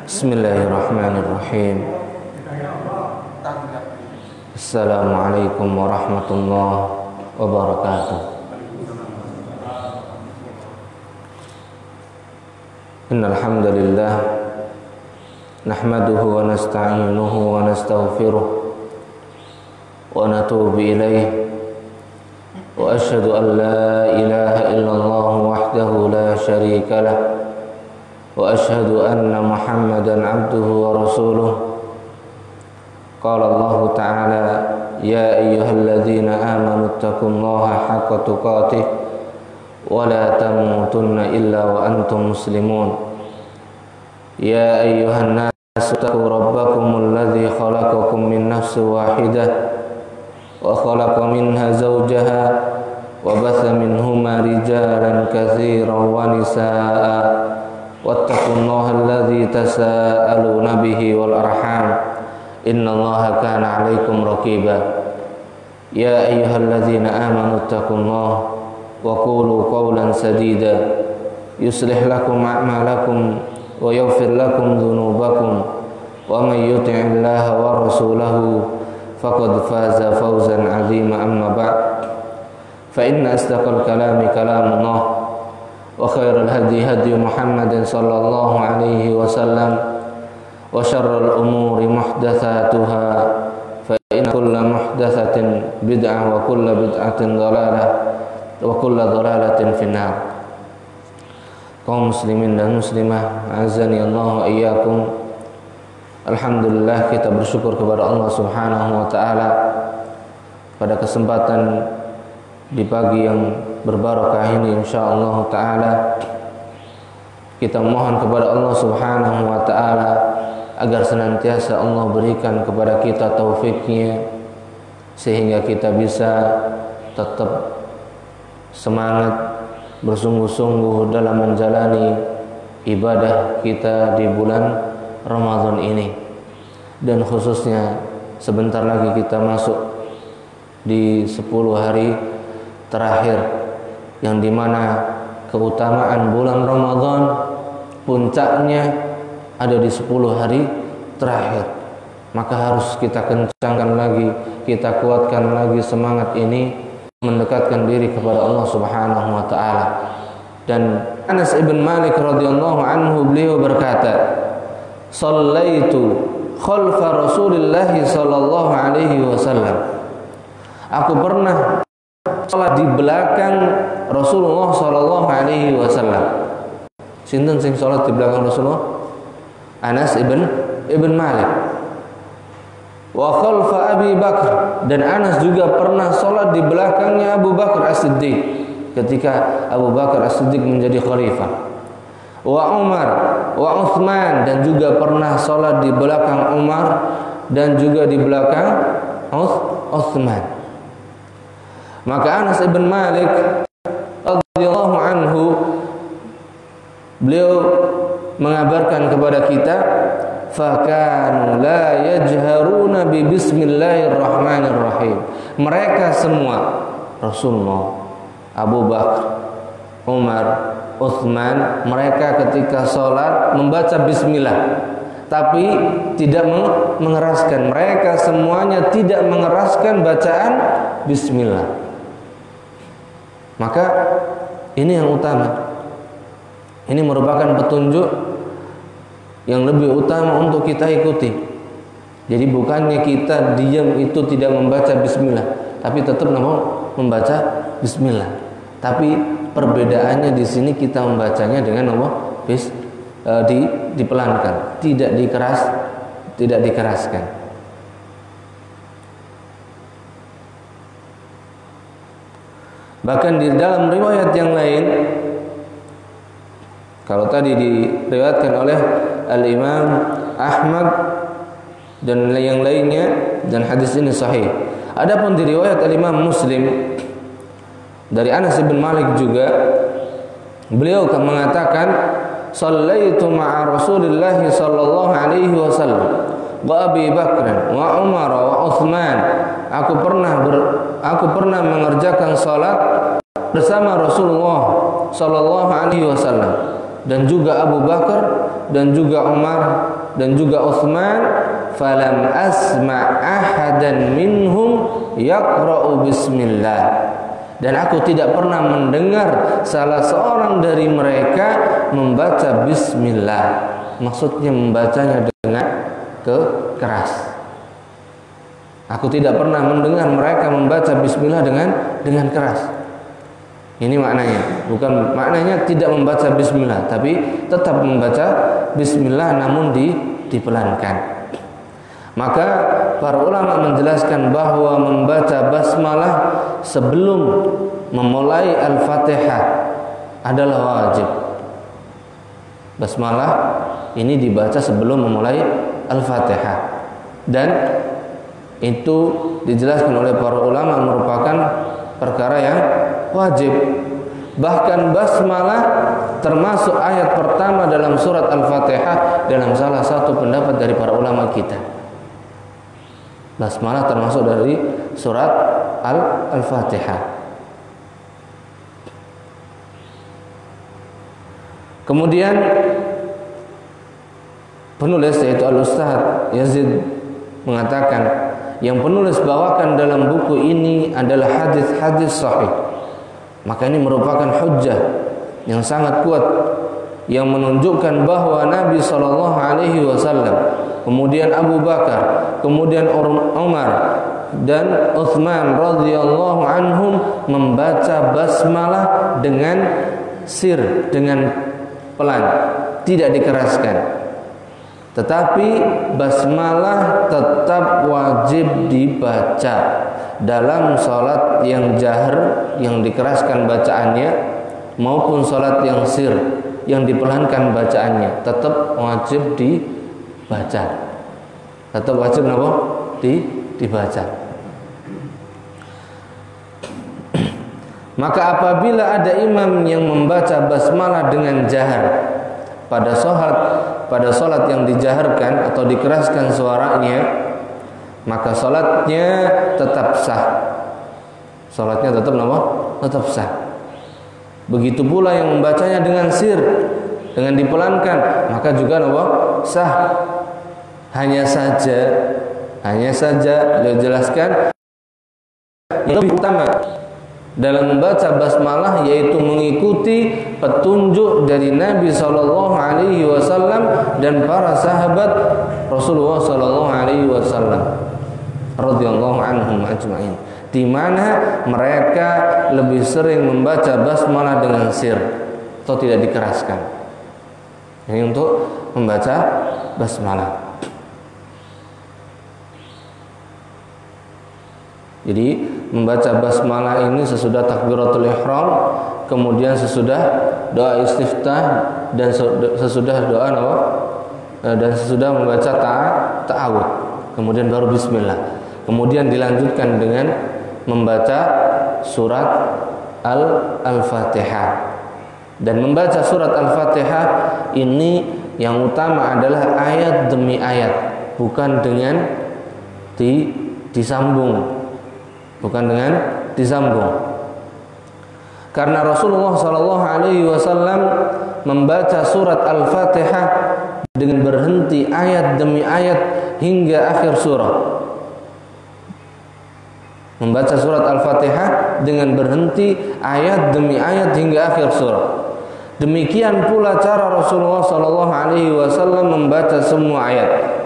Bismillahirrahmanirrahim. Assalamualaikum warahmatullahi wabarakatuh. Innal hamdalillah nahmaduhu wa nasta'inuhu wa nastaghfiruh wa natubu ilayh wa asyhadu an la ilaha illallah wahdahu la syarika lah wa asyhadu anna Muhammadan abduhu wa rasuluh. Qala Allah ta'ala ya ayyuhalladzina amanu taqullaha haqqa tuqatih wa la tamutunna illa wa antum muslimun. Ya ayyuhan nas taqu rabbakumul ladzi khalaqakum min nafsin wahidah wa khalaqa minha zawjaha wa batha minhuma rijalan katsiran wa nisaa'a wattaqullaha alladzi tasaaluna bihi wal arham innallaha kana 'alaikum raqiba. Ya ayyuhalladzina amanu taqullaha wa qulu qawlan sadida yuslih lakum a'malakum wa yaghfir lakum dhunubakum wa may yuti'illaha wa rasulahu faqad faza fawzan 'azima. Amma ba'd, fa inna asdaqal kalami kalamullah wa khairal hadi hadi Muhammadin sallallahu alaihi wasallam wa syarrul umuri muhdatsatuha fa inna kulla muhdatsatin bid'ah wa kulla bid'atin dhalalah wa kulla dhalalatin finnar. Kaum muslimin dan muslimah, azani Allah wa iyyakum. Alhamdulillah, kita bersyukur kepada Allah Subhanahu wa taala pada kesempatan di pagi yang berbarakah ini, insyaallah taala kita mohon kepada Allah Subhanahu wa taala agar senantiasa Allah berikan kepada kita taufiknya sehingga kita bisa tetap semangat bersungguh-sungguh dalam menjalani ibadah kita di bulan Ramadan ini, dan khususnya sebentar lagi kita masuk di 10 hari terakhir yang dimana keutamaan bulan Ramadan puncaknya ada di 10 hari terakhir. Maka harus kita kencangkan lagi, kita kuatkan lagi semangat ini, mendekatkan diri kepada Allah Subhanahu wa taala. Dan Anas ibn Malik radhiyallahu anhu, beliau berkata, "Shallaitu khalfa Rasulillah sallallahu alaihi wasallam." Aku pernah salat di belakang Rasulullah sallallahu alaihi wasallam. Sinten sing salat di belakang Rasulullah? Anas ibn Malik. Wa khalfa Abi Bakar, dan Anas juga pernah salat di belakangnya Abu Bakar As-Siddiq ketika Abu Bakar As-Siddiq menjadi khalifah. Wa Umar wa Utsman, dan juga pernah salat di belakang Umar dan juga di belakang Utsman. Maka Anas ibn Malik radhiyallahu anhu, beliau mengabarkan kepada kita, fakanu la yajharuna bi bismillahirrahmanirrahim. Mereka semua, Rasulullah, Abu Bakar, Umar, Utsman, mereka ketika sholat membaca bismillah, tapi tidak mengeraskan. Mereka semuanya tidak mengeraskan bacaan bismillah. Maka ini yang utama. Ini merupakan petunjuk yang lebih utama untuk kita ikuti. Jadi bukannya kita diam itu tidak membaca bismillah, tapi tetap membaca bismillah. Tapi perbedaannya di sini kita membacanya dengan dipelankan, tidak dikeraskan. Bahkan di dalam riwayat yang lain, kalau tadi diriwayatkan oleh Al-Imam Ahmad dan yang lainnya, dan hadis ini sahih. Adapun di riwayat Al-Imam Muslim dari Anas bin Malik juga, beliau mengatakan, "Shallaitu ma'a Rasulillah sallallahu alaihi wasallam wa Abi Bakr wa Umar wa Utsman." Aku pernah mengerjakan salat bersama Rasulullah sallallahu alaihi wasallam dan juga Abu Bakar dan juga Umar dan juga Utsman, falam asma' ahadan minhum yaqra'u bismillah. Dan aku tidak pernah mendengar salah seorang dari mereka membaca bismillah. Maksudnya membacanya dengan keras. Aku tidak pernah mendengar mereka membaca bismillah dengan keras. Ini maknanya, bukan maknanya tidak membaca bismillah, tapi tetap membaca bismillah namun dipelankan. Maka para ulama menjelaskan bahwa membaca basmalah sebelum memulai Al-Fatihah adalah wajib. Basmalah ini dibaca sebelum memulai Al-Fatihah, dan itu dijelaskan oleh para ulama merupakan perkara yang wajib. Bahkan basmalah termasuk ayat pertama dalam surat Al-Fatihah dalam salah satu pendapat dari para ulama kita. Basmalah termasuk dari surat Al-Fatihah. Kemudian penulis yaitu Al-Ustaz Yazid mengatakan, yang penulis bawakan dalam buku ini adalah hadis-hadis sahih. Maka ini merupakan hujjah yang sangat kuat yang menunjukkan bahwa Nabi SAW, kemudian Abu Bakar, kemudian Umar dan Utsman radhiyallahu anhum membaca basmalah dengan sir, dengan pelan, tidak dikeraskan. Tetapi basmalah tetap wajib dibaca dalam sholat yang jahar, yang dikeraskan bacaannya, maupun sholat yang sir, yang dipelankan bacaannya, tetap wajib dibaca. Tetap wajib apa? Dibaca. Maka apabila ada imam yang membaca basmalah dengan jahar pada sholat yang dijaharkan atau dikeraskan suaranya, maka sholatnya tetap sah. Sholatnya tetap apa? Tetap sah. Begitu pula yang membacanya dengan sir, dengan dipelankan, maka juga apa? Sah. Hanya saja dia jelaskan yang lebih utama dalam membaca basmalah yaitu mengikuti petunjuk dari Nabi SAW dan para sahabat Rasulullah SAW radhiyallahu anhum ajma'in, di mana mereka lebih sering membaca basmalah dengan sir atau tidak dikeraskan. Ini untuk membaca basmalah. Jadi membaca basmalah ini sesudah takbiratul ihram, kemudian sesudah doa istiftah, dan sesudah doa apa? Dan sesudah membaca ta'awud, kemudian baru bismillah. Kemudian dilanjutkan dengan membaca surat Al-Fatihah. Dan membaca surat Al-Fatihah ini yang utama adalah ayat demi ayat, bukan dengan disambung. Bukan dengan disambung. Karena Rasulullah SAW membaca surat Al-Fatihah dengan berhenti ayat demi ayat hingga akhir surah. Membaca surat Al-Fatihah dengan berhenti ayat demi ayat hingga akhir surah. Demikian pula cara Rasulullah SAW membaca semua ayat.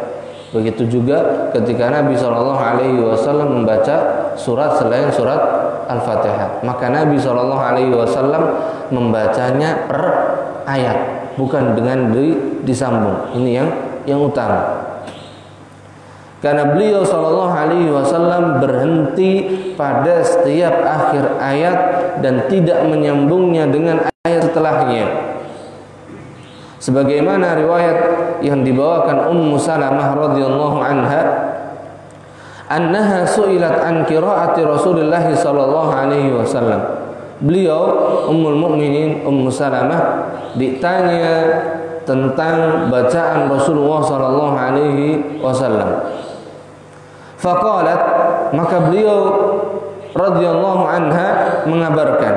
Begitu juga ketika Nabi SAW membaca surat selain surat Al-Fatihah, maka Nabi SAW membacanya per ayat, bukan dengan disambung. Ini yang utama. Karena beliau SAW berhenti pada setiap akhir ayat dan tidak menyambungnya dengan ayat setelahnya. Sebagaimana riwayat yang dibawakan Ummu Salamah radhiyallahu anha, annaha su'ilat an qiraati Rasulullah sallallahu alaihi wasallam. Beliau Ummul Mukminin Ummu Salamah ditanya tentang bacaan Rasulullah sallallahu alaihi wasallam. Faqalat, maka beliau radhiyallahu anha mengabarkan,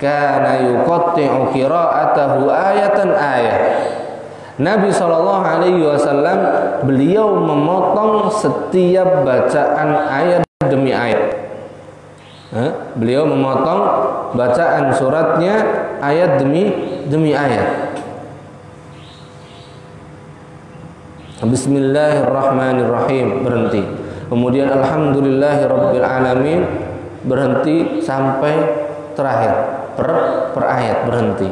kana yuqatti'u qira'atahu ayatan ayah. Nabi SAW beliau memotong setiap bacaan ayat demi ayat. Beliau memotong bacaan suratnya ayat demi ayat. Bismillahirrahmanirrahim, berhenti. Kemudian alhamdulillahirabbil alamin, berhenti sampai terakhir per ayat, berhenti.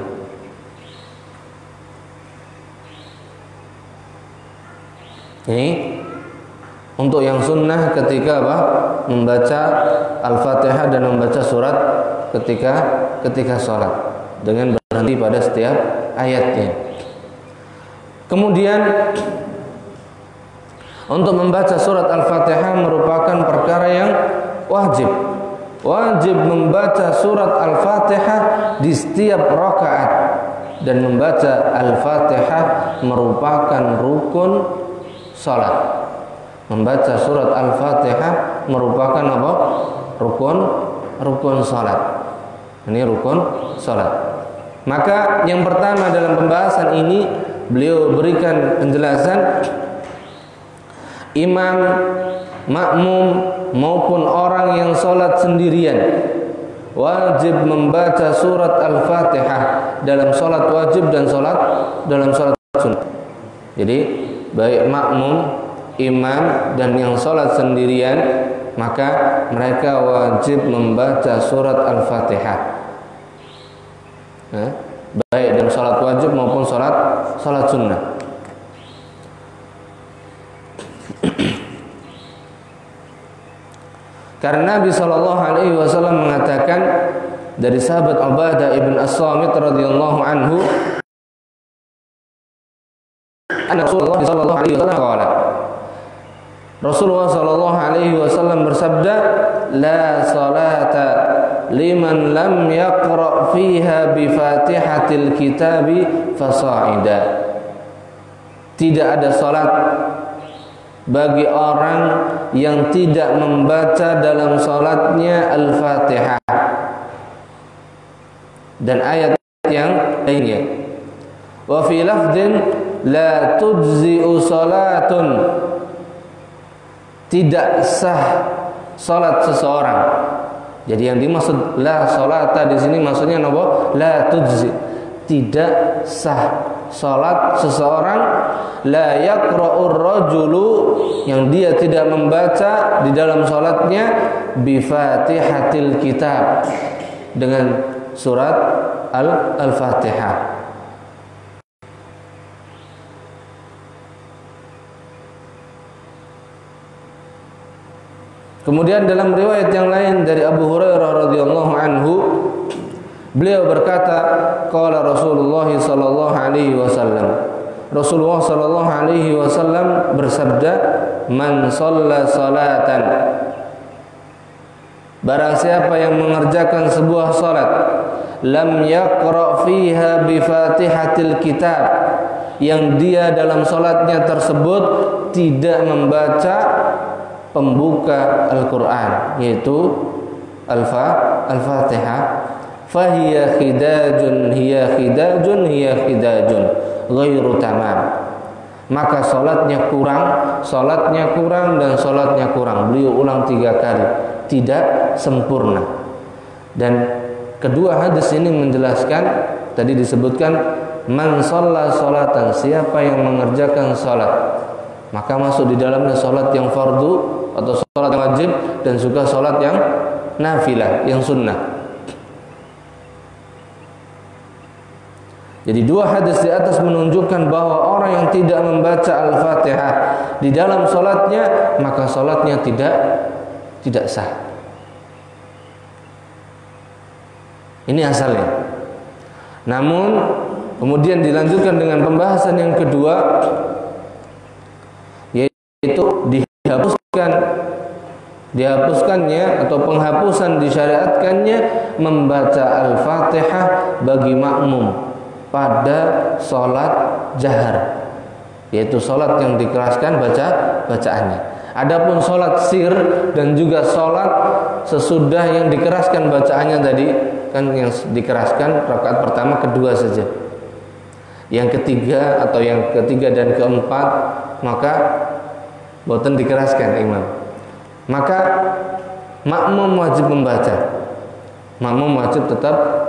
Ini untuk yang sunnah ketika membaca Al-Fatihah dan membaca surat ketika sholat dengan berhenti pada setiap ayatnya. Kemudian untuk membaca surat Al-Fatihah merupakan perkara yang wajib. Wajib membaca surat Al-Fatihah di setiap rakaat, dan membaca Al-Fatihah merupakan rukun salat. Membaca surat Al-Fatihah merupakan apa? Rukun salat. Ini rukun salat. Maka yang pertama dalam pembahasan ini beliau berikan penjelasan, imam, makmum maupun orang yang salat sendirian wajib membaca surat Al-Fatihah dalam salat wajib dan dalam salat sunnah. Jadi baik makmum, imam, dan yang sholat sendirian, maka mereka wajib membaca surat Al-Fatihah, baik dalam sholat wajib maupun sholat sunnah. Karena Nabi SAW mengatakan dari sahabat Ubadah ibn As-Samit radhiyallahu anhu, Rasulullah sallallahu alaihi wasallam qala, Rasulullah sallallahu alaihi wasallam bersabda, la salata liman lam yaqra fiha bi Fatihatil kitabi fasa'ida. Tidak ada salat bagi orang yang tidak membaca dalam salatnya Al-Fatihah dan ayat yang lainnya. Wa fi lafdhin la tujzi'u salatun, tidak sah salat seseorang. Jadi yang dimaksud la salata di sini maksudnya apa? La tujzi, tidak sah salat seseorang, la yaqra'ur rajulu, yang dia tidak membaca di dalam salatnya bi Fatihatil kitab, dengan surat Al-Fatihah. Kemudian dalam riwayat yang lain dari Abu Hurairah radhiyallahu anhu, beliau berkata, qala Rasulullah sallallahu alaihi wasallam, Rasulullah sallallahu alaihi wasallam bersabda, man shalla salatan, barang siapa yang mengerjakan sebuah salat, lam yaqra fiha bi Fatihatil kitab, yang dia dalam salatnya tersebut tidak membaca pembuka Al-Quran, yaitu Al-Fatihah, fahiya khidajun ghairu tamam, maka salatnya kurang dan salatnya kurang. Beliau ulang 3 kali, tidak sempurna. Dan kedua hadis ini menjelaskan, tadi disebutkan man shalla salatan, siapa yang mengerjakan salat, maka masuk di dalamnya salat yang fardu atau salat yang wajib, dan juga salat yang nafilah, yang sunnah. Jadi 2 hadis di atas menunjukkan bahwa orang yang tidak membaca Al-Fatihah di dalam salatnya, maka salatnya tidak sah. Ini asalnya. Namun kemudian dilanjutkan dengan pembahasan yang kedua, yaitu dihapuskannya atau penghapusan disyariatkannya membaca Al-Fatihah bagi makmum pada sholat jahar, yaitu sholat yang dikeraskan bacaannya. Adapun sholat sir dan juga sholat sesudah yang dikeraskan bacaannya tadi, kan yang dikeraskan rakaat pertama kedua saja. Yang ketiga atau yang ketiga dan keempat maka boten dikeraskan imam. Maka makmum wajib membaca. Makmum wajib tetap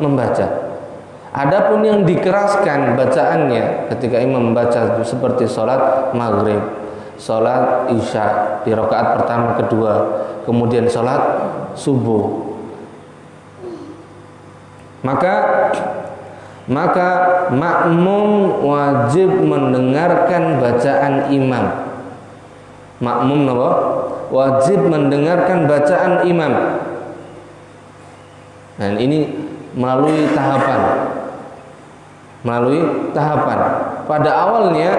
membaca. Adapun yang dikeraskan bacaannya ketika imam membaca seperti sholat maghrib, sholat isya di rakaat pertama kedua, kemudian sholat subuh, maka makmum wajib mendengarkan bacaan imam. Makmum apa? Wajib mendengarkan bacaan imam. Dan ini melalui tahapan. Pada awalnya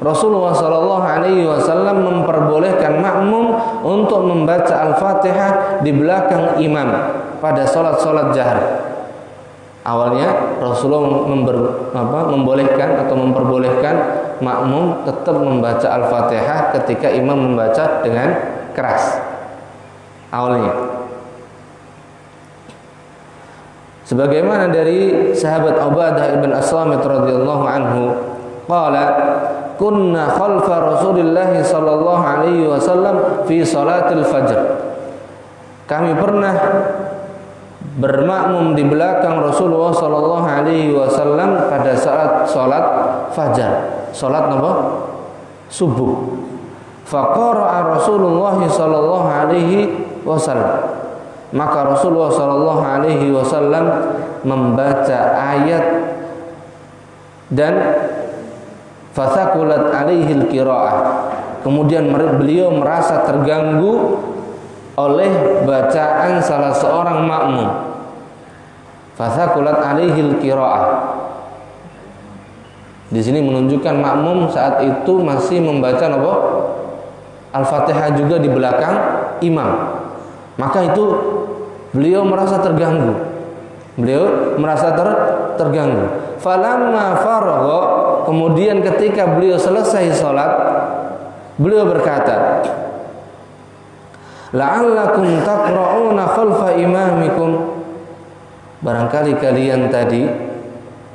Rasulullah SAW memperbolehkan makmum untuk membaca Al-Fatihah di belakang imam pada sholat jahar. Awalnya Rasulullah memperbolehkan makmum tetap membaca Al-Fatihah ketika imam membaca dengan keras. Awalnya. Sebagaimana dari sahabat Ubadah ibn As-Samit radhiyallahu anhu, qala kunna khalfa Rasulillah sallallahu alaihi wasallam fi salatil fajr. Kami pernah bermakmum di belakang Rasulullah sallallahu alaihi wasallam pada saat salat fajar, salat apa? Subuh. Faqara'a Rasulullah sallallahu alaihi wasallam. Maka Rasulullah sallallahu alaihi wasallam membaca ayat dan fathaqulat alaihi al-qiraah. Kemudian beliau merasa terganggu oleh bacaan salah seorang makmum. Fathaqulat alaihi al-qiraah. Di sini menunjukkan makmum saat itu masih membaca apa? Al-Fatihah juga di belakang imam. Maka itu beliau merasa terganggu. Terganggu. Falamma faragha, kemudian ketika beliau selesai salat, beliau berkata, la'allakum taqra'una khalfa imamikum. Barangkali kalian tadi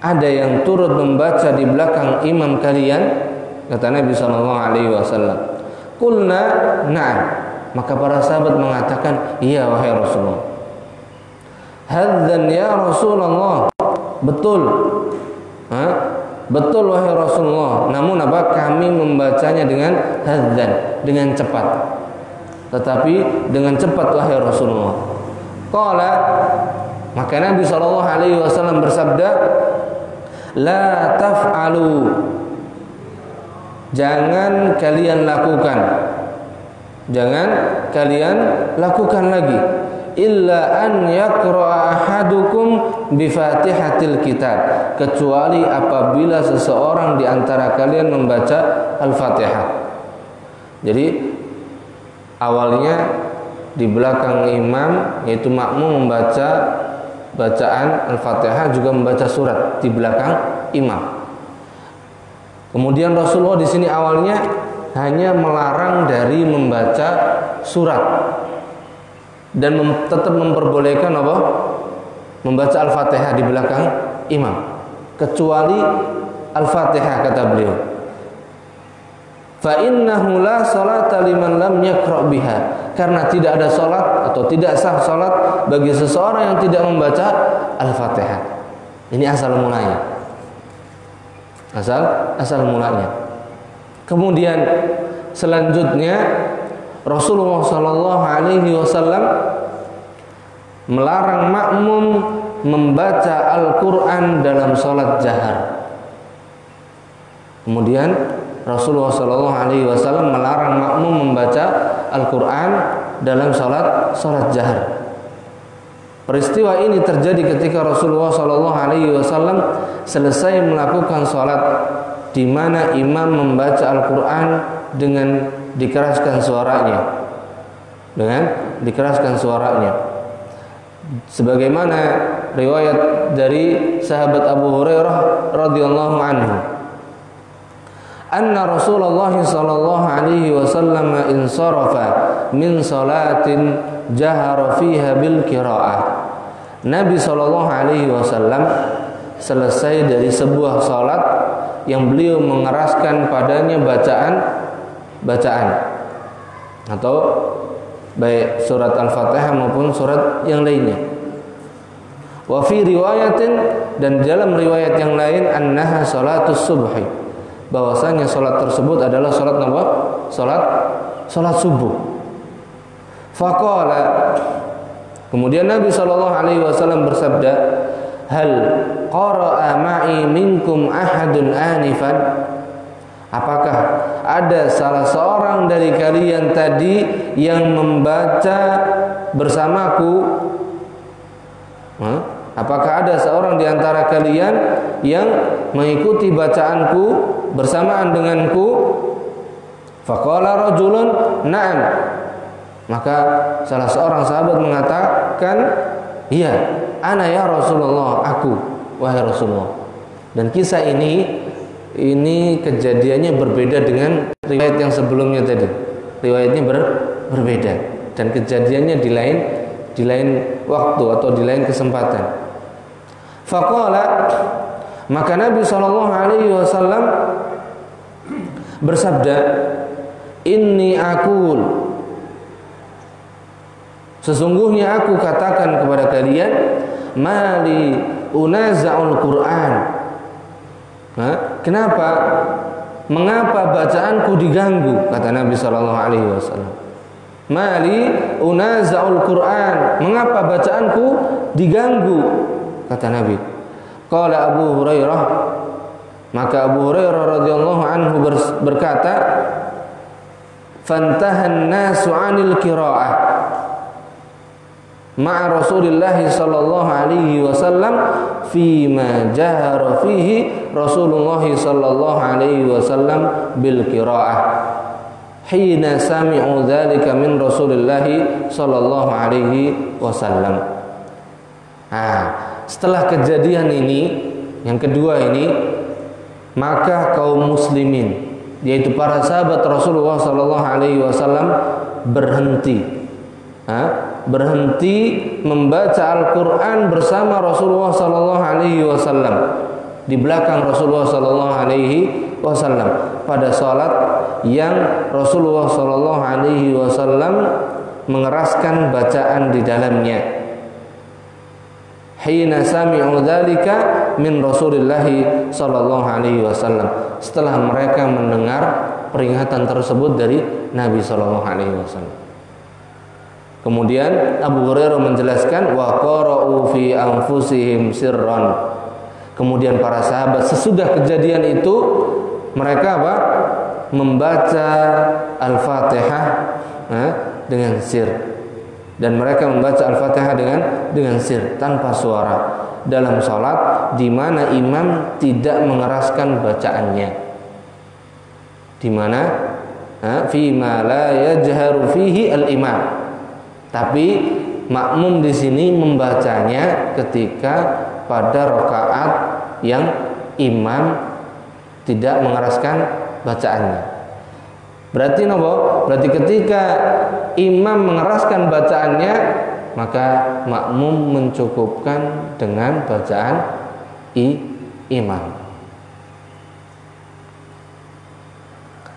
ada yang turut membaca di belakang imam kalian, kata Nabi sallallahu alaihi wasallam. Qulna na'am. Maka para sahabat mengatakan, iya wahai Rasulullah. Hadzan ya Rasulullah. Betul. Betul wahai Rasulullah. Namun apa? Kami membacanya dengan hadzan, dengan cepat. Tetapi dengan cepat wahai Rasulullah. Qala, maka Nabi sallallahu alaihi wasallam bersabda, la taf'alu. Jangan kalian lakukan. Jangan kalian lakukan lagi illa an yaqra'a ahadukum bi Fatihatil Kitab, kecuali apabila seseorang di antara kalian membaca Al-Fatihah. Jadi awalnya di belakang imam yaitu makmum membaca bacaan Al-Fatihah, juga membaca surat di belakang imam. Kemudian Rasulullah di sini awalnya hanya melarang dari membaca surat dan tetap memperbolehkan apa? Membaca Al-Fatihah di belakang imam, kecuali Al-Fatihah kata beliau. Fa innahu la salata liman lam yaqra biha, karena tidak ada salat atau tidak sah salat bagi seseorang yang tidak membaca Al-Fatihah. Ini asal mulanya. Asal mulanya. Kemudian selanjutnya Rasulullah sallallahu alaihi wasallam melarang makmum membaca Al-Qur'an dalam salat jahar. Kemudian Rasulullah sallallahu alaihi wasallam melarang makmum membaca Al-Qur'an dalam salat jahar. Peristiwa ini terjadi ketika Rasulullah sallallahu alaihi wasallam selesai melakukan salat di mana imam membaca Al-Quran dengan dikeraskan suaranya, sebagaimana riwayat dari sahabat Abu Hurairah radhiyallahu anhu, anna Rasulullah sallallahu alaihi wasallam insarafa min salatin jahara fiha bil qiraa'ah Nabi SAW selesai dari sebuah salat yang beliau mengeraskan padanya bacaan atau baik surat Al-Fatihah maupun surat yang lainnya. Wa fi riwayatin, dan dalam riwayat yang lain, annaha salatus subhi, bahwasanya salat tersebut adalah salat apa? Salat subuh. Faqala, kemudian Nabi SAW bersabda, hal qara'a ma'i minkum ahadun anifan, apakah ada salah seorang dari kalian tadi yang membaca bersamaku? Apakah ada seorang di antara kalian yang mengikuti bacaanku bersamaan denganku? Faqala rajulun na'am, maka salah seorang sahabat mengatakan, iya, ana ya Rasulullah, aku, wahai Rasulullah. Dan kisah ini kejadiannya berbeda dengan riwayat yang sebelumnya tadi. Riwayatnya berbeda dan kejadiannya di lain waktu atau di lain kesempatan. Faqala, maka Nabi SAW bersabda, inni aqul, sesungguhnya aku katakan kepada kalian, mali unaza'ul Qur'an. Kenapa? Mengapa bacaanku diganggu? Kata Nabi SAW. Mali unaza'ul Qur'an, mengapa bacaanku diganggu? Kata Nabi. Qala Abu Hurairah, maka Abu Hurairah radhiyallahu anhu berkata, fantahan nasu 'anil qira'ah ma'a Rasulillah sallallahu alaihi wasallam fima jahara fihi Rasulullah sallallahu alaihi wasallam bil qira'ah hina sami'u dzalika min Rasulillah sallallahu alaihi wasallam. Setelah kejadian ini yang kedua ini, maka kaum muslimin, yaitu para sahabat Rasulullah sallallahu alaihi wasallam berhenti membaca Al-Qur'an bersama Rasulullah sallallahu alaihi wasallam, di belakang Rasulullah sallallahu alaihi wasallam pada salat yang Rasulullah sallallahu alaihi wasallam mengeraskan bacaan di dalamnya. Hina sami'u dzalika min Rasulillah sallallahu alaihi wasallam, setelah mereka mendengar peringatan tersebut dari Nabi sallallahu alaihi wasallam. Kemudian Abu Hurairah menjelaskan, wa qara'u fi anfusihim sirran. Kemudian para sahabat sesudah kejadian itu mereka membaca Al-Fatihah dengan sir. Dan mereka membaca Al-Fatihah dengan sir, tanpa suara, dalam salat di mana imam tidak mengeraskan bacaannya. Di mana fi ma la yajharu fihi al-imam. Tapi makmum di sini membacanya ketika pada rakaat yang imam tidak mengeraskan bacaannya. Berarti berarti ketika imam mengeraskan bacaannya, maka makmum mencukupkan dengan bacaan imam.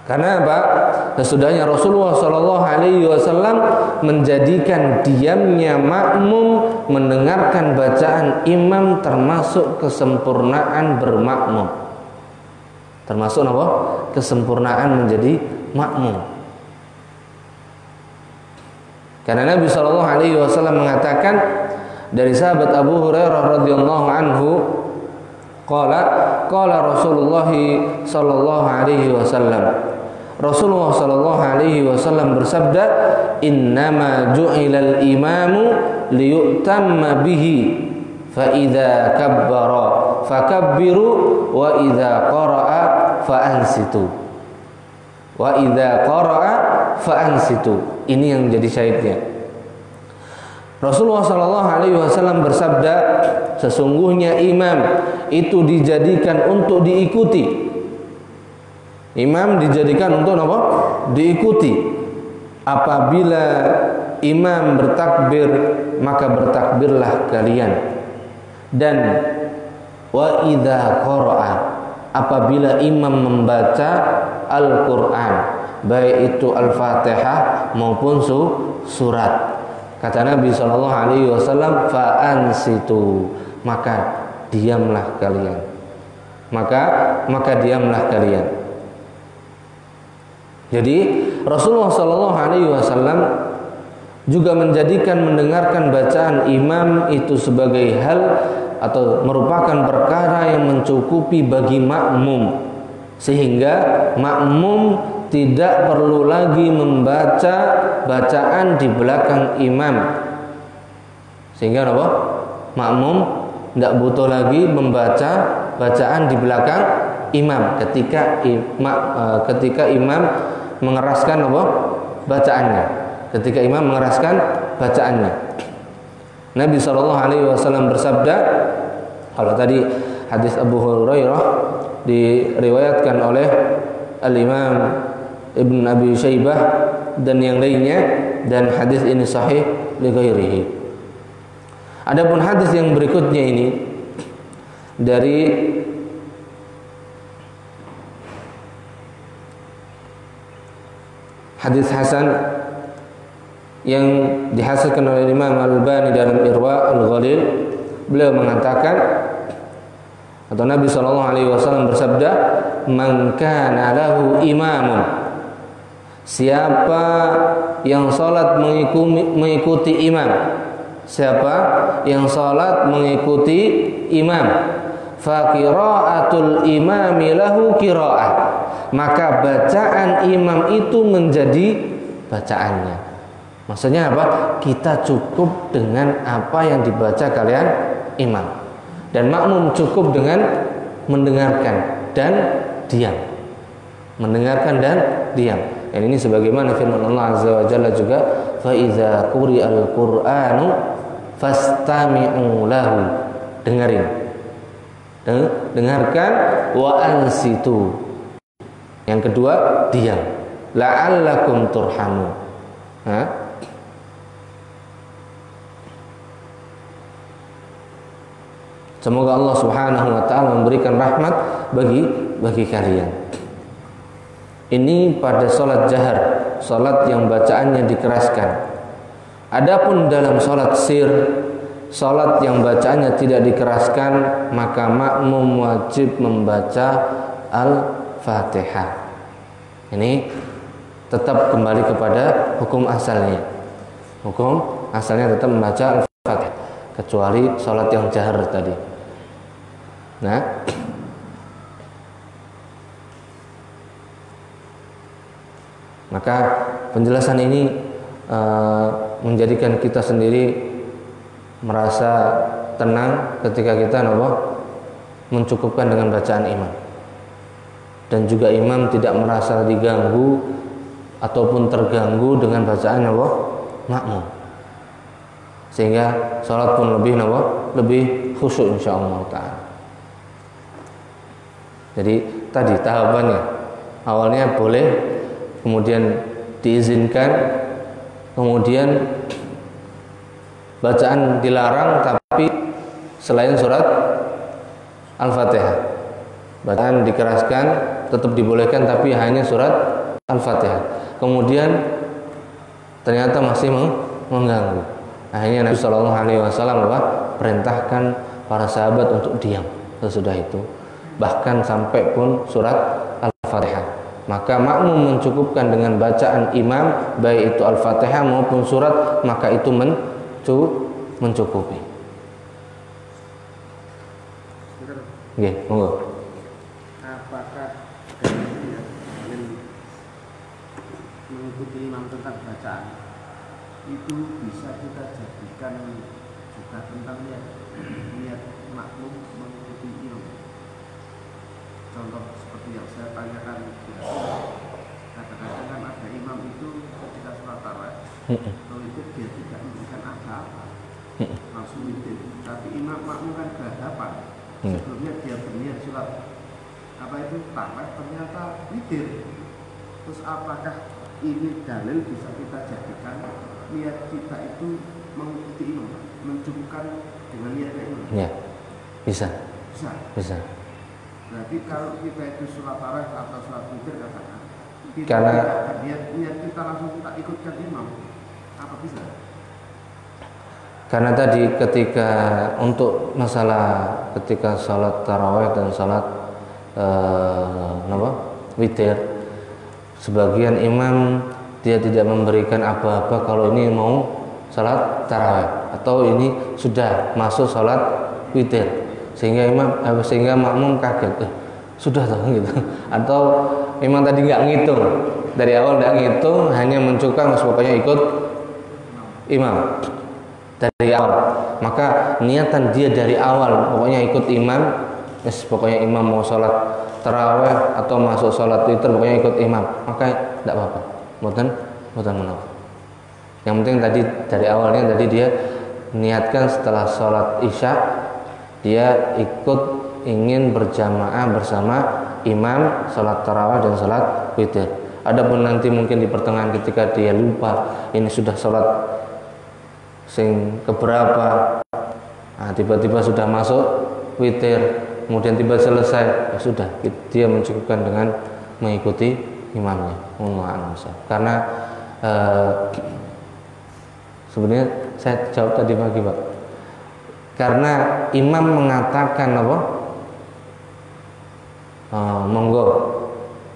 Karena apa? Sesudahnya Rasulullah Shallallahu Alaihi Wasallam menjadikan diamnya makmum mendengarkan bacaan imam termasuk kesempurnaan bermakmum. Termasuk apa? Kesempurnaan menjadi makmum. Karena Nabi Shallallahu Alaihi Wasallam mengatakan dari sahabat Abu Hurairah radhiyallahu anhu, qala Rasulullah Shallallahu Alaihi Wasallam, Rasulullah Shallallahu Alaihi Wasallam bersabda, innama ju'ilal imamu liyutamma bihi, fa idza kabbara fakabbiru wa idza qara'a fa'ansitu. Wa idza qara'a fa'ansitu. Ini yang menjadi syahidnya. Rasulullah sallallahu alaihi wasallam bersabda, sesungguhnya imam itu dijadikan untuk diikuti. Imam dijadikan untuk apa? Diikuti. Apabila imam bertakbir, maka bertakbirlah kalian. Dan wa idza qara'a, apabila imam membaca Al-Qur'an, baik itu Al-Fatihah maupun surat, kata Nabi sallallahu alaihi wasallam, fa ansitu, maka diamlah kalian. Maka diamlah kalian. Jadi Rasulullah sallallahu alaihi wasallam juga menjadikan mendengarkan bacaan imam itu sebagai hal atau merupakan perkara yang mencukupi bagi makmum, sehingga makmum tidak perlu lagi membaca bacaan di belakang imam. Sehingga apa? Makmum tidak butuh lagi membaca bacaan di belakang imam ketika imam mengeraskan apa? Bacaannya. Ketika imam mengeraskan bacaannya. Nabi SAW bersabda, kalau tadi hadis Abu Hurairah diriwayatkan oleh Al-Imam Ibn Abi Syaibah dan yang lainnya, dan hadis ini sahih li ghairihi. Adapun hadis yang berikutnya ini dari hadis hasan yang dihasilkan oleh Imam Al-Albani dalam Irwa Al-Ghalil. Beliau mengatakan, atau Nabi SAW bersabda, man kana lahu imamun, siapa yang salat mengikuti imam, siapa yang salat mengikuti imam, fa qiraatul imami lahu qiraah, maka bacaan imam itu menjadi bacaannya. Maksudnya apa? Kita cukup dengan apa yang dibaca kalian imam, dan makmum cukup dengan mendengarkan dan diam. Mendengarkan dan diam. Dan ini sebagaimana firman Allah Azza wa Jalla juga, fa iza quri'al Qur'anu fastami'u lahu. Dengarkan, wa ansitu. Yang kedua, diam. La'allakum turhamun. Semoga Allah Subhanahu wa taala memberikan rahmat bagi kalian. Ini pada salat jahar, salat yang bacaannya dikeraskan. Adapun dalam salat sir, salat yang bacaannya tidak dikeraskan, maka makmum wajib membaca Al-Fatihah. Ini tetap kembali kepada hukum asalnya. Hukum asalnya tetap membaca Al-Fatihah, kecuali salat yang jahar tadi. Nah, maka penjelasan ini menjadikan kita sendiri merasa tenang ketika kita mencukupkan dengan bacaan imam, dan juga imam tidak merasa diganggu ataupun terganggu dengan bacaan makmum, sehingga sholat pun lebih khusyuk insyaallah ta'ala. Jadi tadi tahapannya, awalnya boleh, kemudian diizinkan, kemudian bacaan dilarang, tapi selain surat Al-Fatihah. Bacaan dikeraskan, tetap dibolehkan, tapi hanya surat Al-Fatihah. Kemudian ternyata masih mengganggu. Akhirnya Nabi SAW perintahkan para sahabat untuk diam sesudah itu, bahkan sampai pun surat Al-Fatihah. Maka makmum mencukupkan dengan bacaan imam, baik itu Al-Fatihah maupun surat, maka itu mencukupi. Oke, monggo. Apakah mengikuti imam tentang bacaan itu bisa kita jadikan juga tentang niat makmum mengikuti imam? Contoh seperti yang saya tanyakan, kadang-kadang kan ada imam itu ketika sholat tarawih itu dia tidak memberikan apa-apa, langsung witir. Tapi imam makmum kan berhadapan, sebelumnya dia berniat sholat tarawih, ternyata witir. Terus apakah ini dalil bisa kita jadikan niat kita itu mengikuti imam, mencukupkan dengan niatnya imam. Ya, bisa. Bisa. Berarti kalau kita itu sholat tarawih atau sholat witir katakan, kita karena niat kita langsung kita ikutkan imam, apa bisa? Karena tadi ketika untuk masalah ketika sholat tarawih dan sholat witir, sebagian imam dia tidak memberikan apa-apa kalau ini mau sholat tarawih atau ini sudah masuk sholat witir, sehingga makmum kaget, sudah toh gitu. Atau imam tadi nggak ngitung dari awal, nggak ngitung, hanya mencukupkan pokoknya ikut imam dari awal, maka niatan dia dari awal pokoknya ikut imam, pokoknya imam mau sholat tarawih atau masuk sholat witir pokoknya ikut imam, maka tidak apa-apa, bukan menapa. Yang penting tadi dari awalnya tadi dia niatkan setelah sholat isya dia ikut ingin berjamaah bersama imam sholat tarawih dan sholat witir. Adapun nanti mungkin di pertengahan ketika dia lupa ini sudah sholat sing keberapa, nah, tiba-tiba sudah masuk witir, kemudian tiba selesai, ya sudah dia mencukupkan dengan mengikuti imamnya. Karena sebenarnya saya jawab tadi pagi Pak, karena imam mengatakan apa, monggo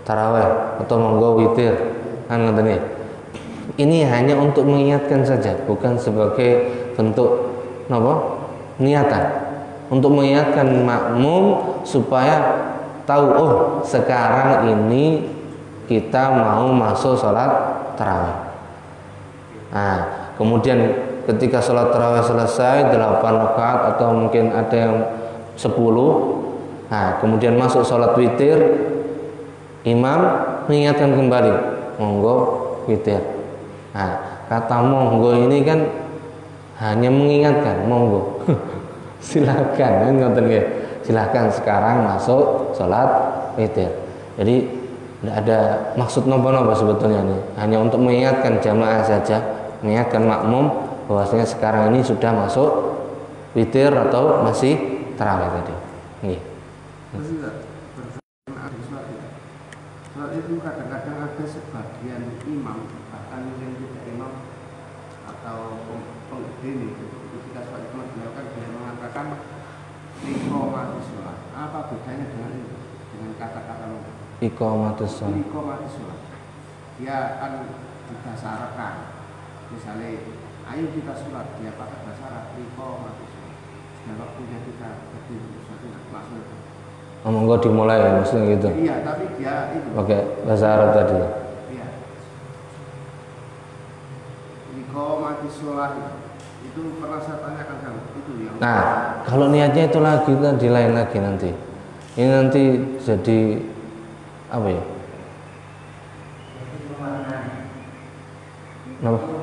taraweh atau monggo witir, kan ngerti. Ini hanya untuk mengingatkan saja, bukan sebagai bentuk niatan, untuk mengingatkan makmum supaya tahu, oh sekarang ini kita mau masuk sholat tarawih. Nah, kemudian ketika sholat tarawih selesai 8 rakaat atau mungkin ada yang 10, nah kemudian masuk sholat witir, imam mengingatkan kembali, monggo witir. Nah, kata monggo ini kan hanya mengingatkan, monggo silakan, silakan sekarang masuk sholat witir. Jadi tidak ada maksud nopo-nopo sebetulnya ini, hanya untuk mengingatkan jamaah saja, mengingatkan makmum bahwasanya sekarang ini sudah masuk witir atau masih tarawih tadi. Sholat itu kadang-kadang ada sebagian imam, bahkan yang tidak imam atau penggede ketika sholat itu dilakukan, dia mengatakan iqamatus sholat. Apa bedanya dengan ini? Dengan kata-kata iqamatus sholat. Dia akan didasarkan, misalnya ayo kita sholat, dia pakai bahasa iqamatus sholat. Dan waktunya kita berdiri suatu maksudnya. Monggo dimulai ya, maksudnya gitu. Iya, tapi dia itu pakai bahasa Arab tadi. Iya. Iqamatus sholat itu pernah saya tanyakan kan, itu yang. Nah, kalau niatnya itu lagi tadi lain lagi nanti. Ini nanti jadi apa ya? Kenapa?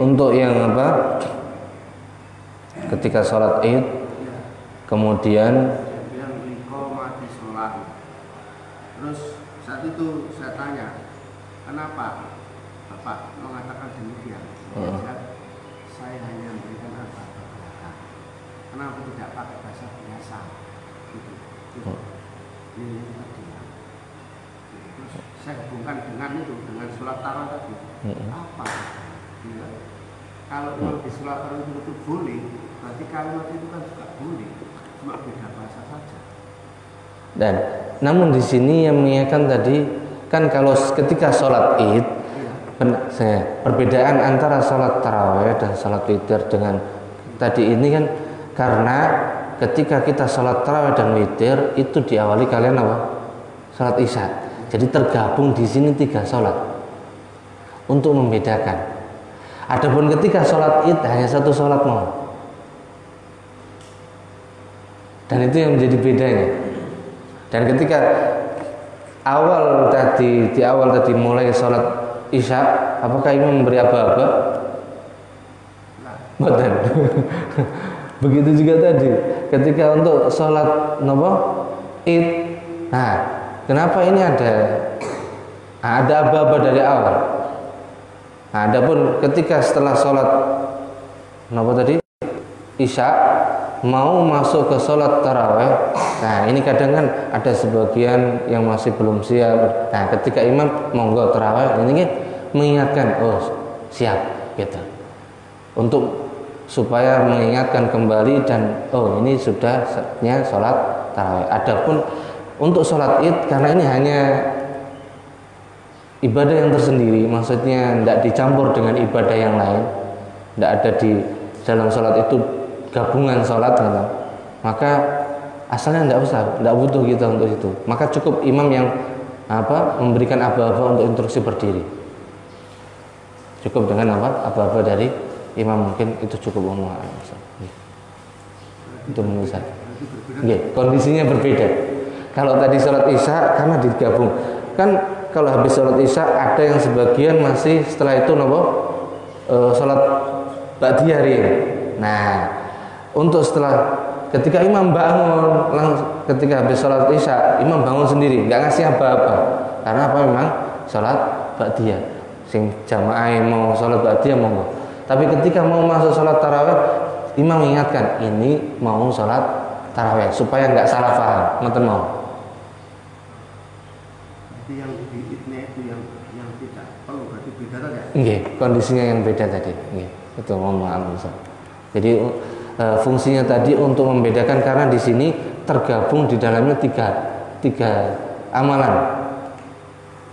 Untuk yang apa? Ketika sholat Id, kemudian yang iqamatus sholat. Terus saat itu saya tanya, kenapa Bapak mengatakan demikian? Saya hanya memberikan apa? Kenapa tidak pakai bahasa biasa? Gitu. Ini tadi. Terus saya hubungkan dengan itu, dengan sholat tarawih tadi. Apa? Ya. Kalau memang di sholat tarawih itu boleh, berarti kalimat itu kan juga boleh, cuma beda bahasa saja. Dan namun di sini yang mengingatkan tadi kan kalau ketika sholat Id, perbedaan antara sholat tarawih dan sholat witir dengan tadi ini kan karena ketika kita sholat tarawih dan witir itu diawali kalian apa? Sholat isya. Jadi tergabung di sini 3 sholat untuk membedakan. Adapun ketika sholat Id hanya 1 sholat mau. Dan itu yang menjadi bedanya. Dan ketika di awal tadi mulai sholat isya, apakah imam memberi apa-apa? Boten. Begitu juga tadi ketika untuk sholat Id. Nah, kenapa ini ada aba-aba dari awal? Nah, adapun ketika setelah sholat Isya mau masuk ke sholat taraweh, nah ini kadang kan ada sebagian yang masih belum siap. Nah, ketika imam monggo taraweh, ini mengingatkan, oh siap gitu, untuk supaya mengingatkan kembali dan oh ini sudah saatnya sholat taraweh. Adapun untuk sholat id, karena ini hanya ibadah yang tersendiri, maksudnya tidak dicampur dengan ibadah yang lain, tidak ada di dalam sholat itu gabungan sholat, maka asalnya tidak butuh kita untuk itu. Maka cukup imam yang memberikan aba-aba untuk instruksi berdiri. Cukup dengan aba-aba dari imam, mungkin itu cukup umum. Itu menurut saya. Kondisinya berbeda. Kalau tadi sholat isya karena digabung, kan kalau habis sholat isya ada yang sebagian masih setelah itu sholat ba'diyah. Nah, untuk setelah ketika imam bangun ketika habis sholat isya, imam bangun sendiri, nggak ngasih apa-apa. Karena memang sholat ba'diyah. Sing jamaah mau sholat ba'diyah monggo. Tapi ketika mau masuk sholat tarawih, imam mengingatkan ini mau sholat tarawih supaya nggak salah paham. Ngoten mau. Jadi yang di idnya itu yang tidak perlu berarti beda tadi ya? Nggih, kondisinya yang beda tadi. Nggih, betul, mohon maaf Ustaz. Jadi fungsinya tadi untuk membedakan karena di sini tergabung di dalamnya tiga amalan.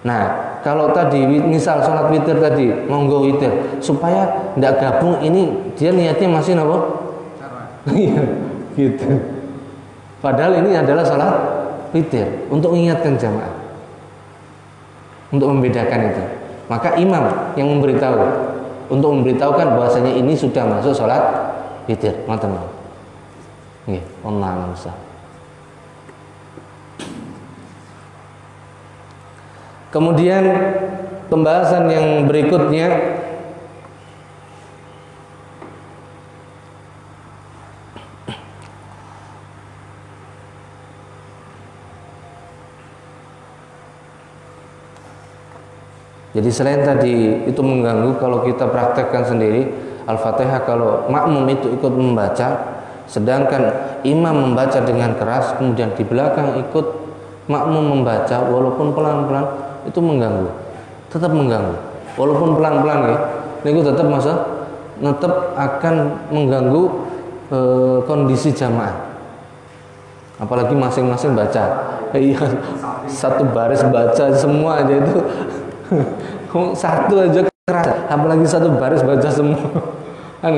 Nah, kalau tadi misal sholat witir tadi, monggo witir, supaya tidak gabung, ini dia niatnya masih iya, gitu. Padahal ini adalah sholat witir untuk mengingatkan jamaah, untuk membedakan itu. Maka imam yang memberitahu untuk memberitahukan bahwasanya ini sudah masuk sholat witir, ngoten. Nggih, wallahu a'lam. Kemudian pembahasan yang berikutnya jadi selain tadi itu mengganggu kalau kita praktekkan sendiri Al-Fatihah, kalau makmum itu ikut membaca sedangkan imam membaca dengan keras, kemudian di belakang ikut makmum membaca walaupun pelan-pelan, itu mengganggu, tetap mengganggu walaupun pelan-pelan ya, itu tetap akan mengganggu kondisi jamaah, apalagi masing-masing baca satu baris baca semua aja itu satu aja keras, apalagi satu baris baca semua kan.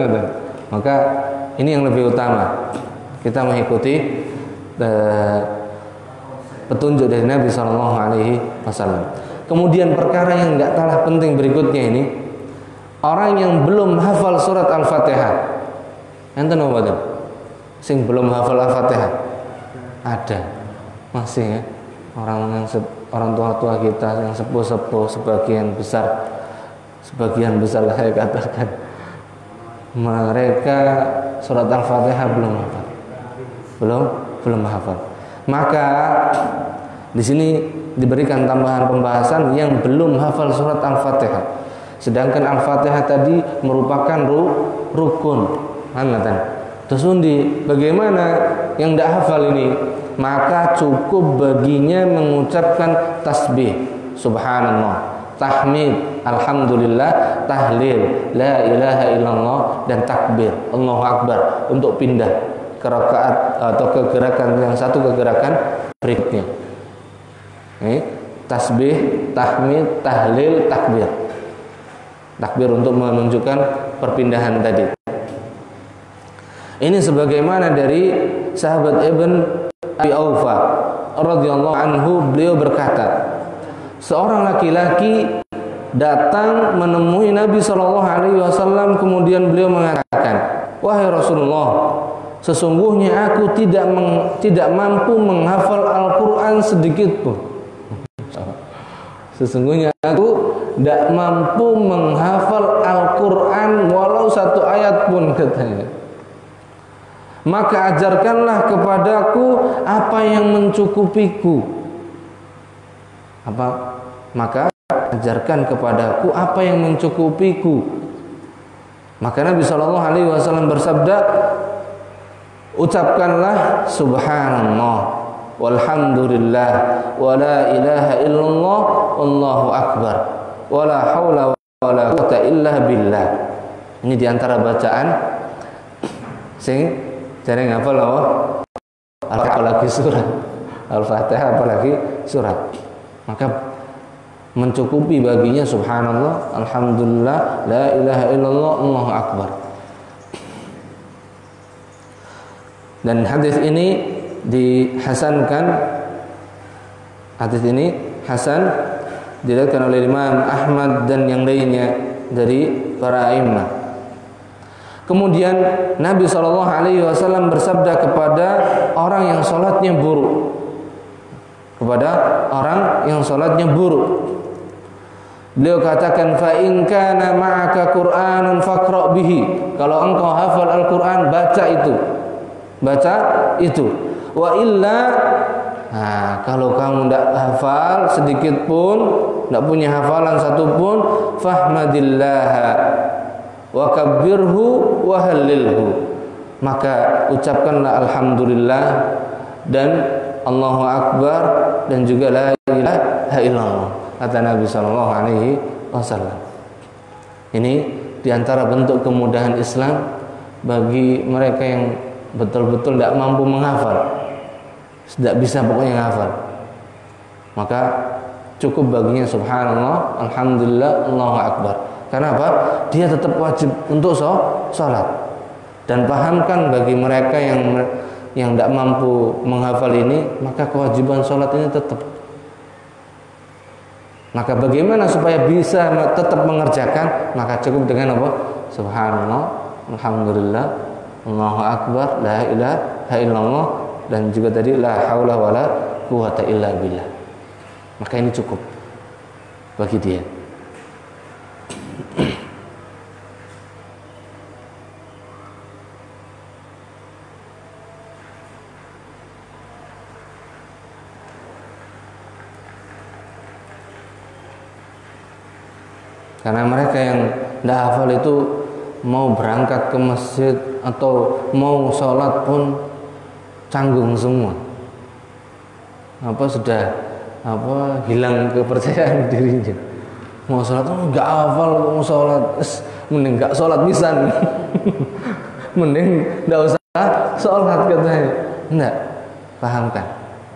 Maka ini yang lebih utama, kita mengikuti petunjuk dari Nabi SAW. Kemudian perkara yang nggak kalah penting berikutnya ini, orang yang belum hafal surat Al-Fatihah. Enten apa? Sing belum hafal Al-Fatihah ada masih ya, orang tua kita yang sepuh sebagian besar saya katakan mereka surat Al-Fatihah belum hafal. Maka di sini diberikan tambahan pembahasan yang belum hafal surat Al-Fatihah. Sedangkan Al-Fatihah tadi merupakan rukun. Terus bagaimana yang tidak hafal ini? Maka cukup baginya mengucapkan tasbih, subhanallah, tahmid, alhamdulillah, tahlil, la ilaha illallah, dan takbir, Allahu Akbar, untuk pindah ke rakaat atau ke gerakan yang satu ke gerakan berikutnya. Tasbih, tahmid, tahlil, takbir. Takbir untuk menunjukkan perpindahan tadi. Ini sebagaimana dari sahabat Ibn Abi Aufa radhiyallahu anhu, beliau berkata, seorang laki-laki datang menemui Nabi SAW, kemudian beliau mengatakan, wahai Rasulullah, sesungguhnya aku tidak mampu menghafal Al-Quran sedikit pun. Sesungguhnya aku tidak mampu menghafal Al-Quran walau satu ayat pun, katanya. Maka ajarkanlah kepadaku apa yang mencukupiku. Maka ajarkan kepadaku apa yang mencukupiku. Maka Nabi SAW bersabda, ucapkanlah subhanallah walhamdulillah wa la ilaha illallah wallahu akbar wa la haula wa la quwwata illa billah. Ini diantara bacaan sing jarang ngapal loh, apalagi surat Al-Fatihah, apalagi surat. Maka mencukupi baginya subhanallah, alhamdulillah, la ilaha illallah, allahu akbar. Dan hadis ini dihasankan, hadis ini hasan diriwayatkan oleh Imam Ahmad dan yang lainnya dari para a'immah. Kemudian Nabi SAW bersabda kepada orang yang sholatnya buruk, beliau katakan, fa in kana ma'aka Qur'anun faqra' bihi. Kalau engkau hafal Al-Qur'an, baca itu. Wa illa, kalau kamu tidak hafal sedikit pun, tidak punya hafalan satu pun, fahmadillah wa kabbirhu wa hallilhu. Maka ucapkanlah alhamdulillah dan Allahu akbar dan juga la ilaha illallah, kata Nabi sallallahu alaihi wasallam. Ini diantara bentuk kemudahan Islam bagi mereka yang betul-betul tidak mampu menghafal, tidak bisa pokoknya menghafal. Maka cukup baginya subhanallah, alhamdulillah, Allahu akbar. Karena apa? Dia tetap wajib untuk sholat. Dan pahamkan bagi mereka yang tidak mampu menghafal ini, maka kewajiban sholat ini tetap. Maka bagaimana supaya bisa tetap mengerjakan? Maka cukup dengan apa? Subhanallah, alhamdulillah, Allahu akbar, la ilaha illallah, dan juga tadi la haula wala quwata illa billah. Maka ini cukup bagi dia. Karena mereka yang tidak hafal itu mau berangkat ke masjid atau mau sholat pun canggung semua. Hilang kepercayaan dirinya. Mau sholat nggak hafal, mau sholat mending nggak sholat pisan. Mending nggak usah sholat, katanya. Enggak, pahamkan.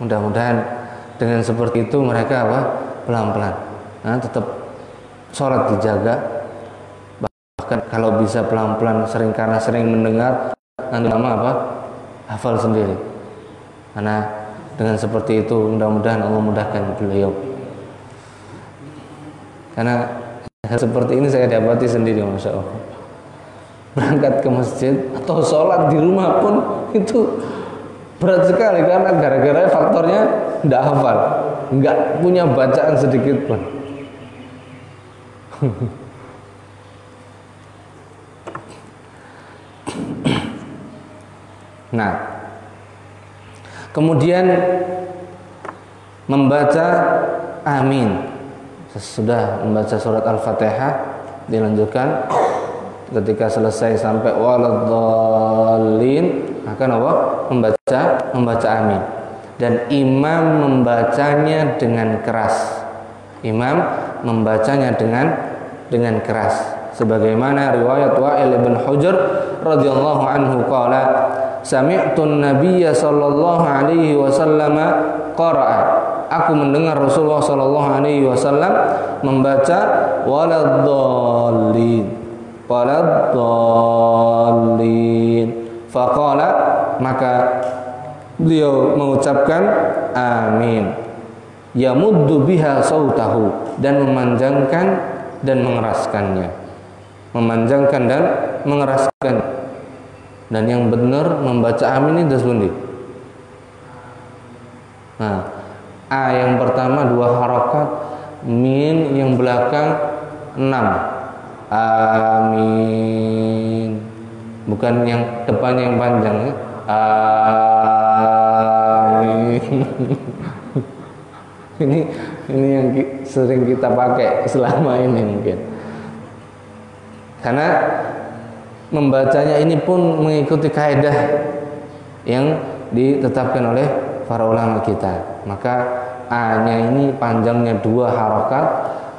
Mudah-mudahan dengan seperti itu mereka pelan-pelan. Tetap sholat dijaga, bahkan kalau bisa pelan-pelan, karena sering mendengar, nanti hafal sendiri. Karena dengan seperti itu mudah-mudahan Allah mudahkan beliau. Karena seperti ini saya dapati sendiri, masya Allah. Berangkat ke masjid atau sholat di rumah pun itu berat sekali, karena gara-gara faktornya tidak hafal, nggak punya bacaan sedikit pun. Nah, kemudian membaca amin. Sesudah membaca surat Al-Fatihah, dilanjutkan ketika selesai sampai waladhdallin akan membaca amin. Dan imam membacanya dengan keras. Imam membacanya dengan keras, sebagaimana riwayat Wa'il bin Hujr radhiyallahu anhu qala sami'tu an-nabiyya sallallahu alaihi wasallam qara'a. Aku mendengar Rasulullah sallallahu alaihi wasallam membaca waladdallin faqala, maka beliau mengucapkan amin, yamuddu biha sautahu, dan memanjangkan dan mengeraskannya, memanjangkan dan mengeraskan. Dan yang benar membaca amin ini dasbundi. Nah, a yang pertama 2 harakat, min yang belakang 6. Amin. Bukan yang depannya yang panjang ya. Amin. ini yang sering kita pakai selama ini mungkin. Karena membacanya ini pun mengikuti kaidah yang ditetapkan oleh para ulama kita. Maka A-nya ini panjangnya 2 harokat,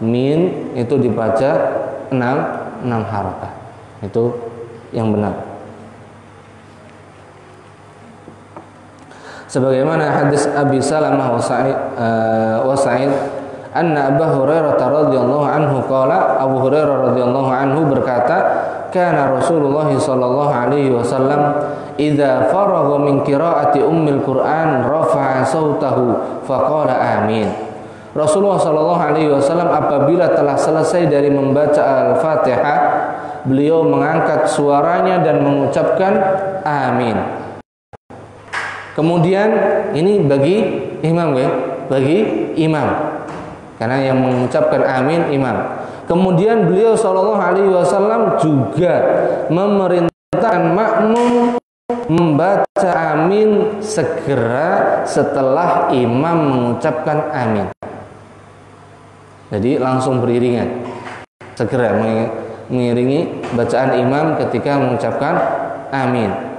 min itu dibaca 6 harokat. Itu yang benar. Sebagaimana hadis Abi Salamah wa Sa'id anna Abu Hurairah radhiyallahu anhu qala, Abu Hurairah radhiyallahu anhu berkata, kana Rasulullah sallallahu alaihi wasallam idza faragha min qiraati ummil Qur'an rafa'a sautahu faqala amin. Rasulullah sallallahu alaihi wasallam apabila telah selesai dari membaca Al-Fatihah, beliau mengangkat suaranya dan mengucapkan amin. Kemudian ini bagi imam ya, bagi imam. Karena yang mengucapkan amin imam. Kemudian beliau sallallahu alaihi wasallam juga memerintahkan makmum membaca amin segera setelah imam mengucapkan amin. Jadi langsung beriringan. Segera mengiringi bacaan imam ketika mengucapkan amin.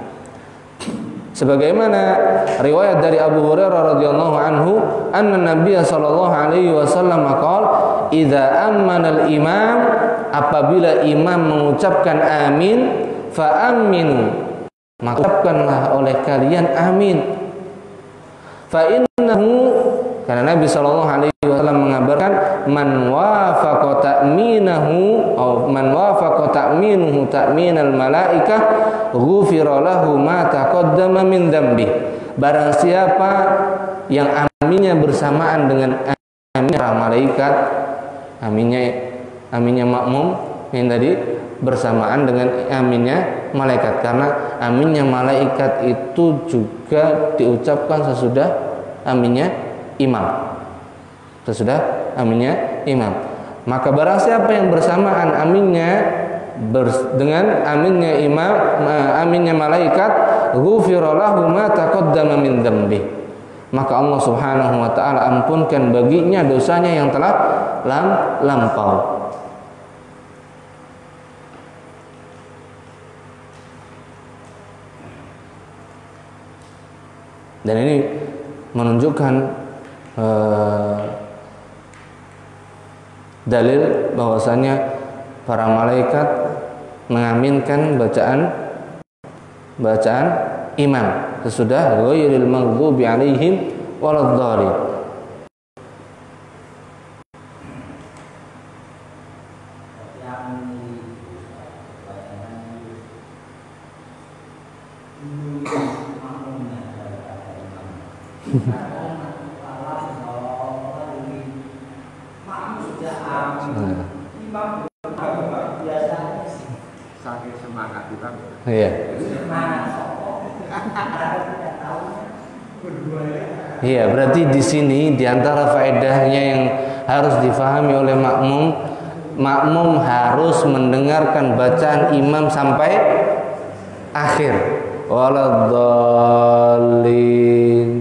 Sebagaimana riwayat dari Abu Hurairah radhiyallahu anhu, anna Nabiy sallallahu alaihi wasallam qala, "Idza ammana al-imam," apabila imam mengucapkan amin, fa aminu, maka ucapkanlah oleh kalian amin. Fa innahu, karena Nabi sallallahu alaihi wasallam mengabarkan, man wafaqa ta'minahu atau man wafaqa ta'minuhu ta'minal malaikah ghufira lahu ma taqaddama min dzambi. Barang siapa yang aminnya bersamaan dengan aminnya para malaikat, aminnya makmum yang tadi bersamaan dengan aminnya malaikat, karena aminnya malaikat itu juga diucapkan sesudah aminnya imam. Sesudah aminnya imam. Maka barang siapa yang bersamaan aminnya dengan aminnya imam, aminnya malaikat, ghufira lahu ma taqaddama min dzambi. Maka Allah Subhanahu wa taala ampunkan baginya dosanya yang telah lampau. Dan ini menunjukkan dalil bahwasanya para malaikat mengaminkan bacaan imam sesudah ghairil maghdubi alaihim waladdallin. Saking semangat kita. Iya. Iya, berarti di sini di antara faedahnya yang harus difahami oleh makmum harus mendengarkan bacaan imam sampai akhir. Waladdallin.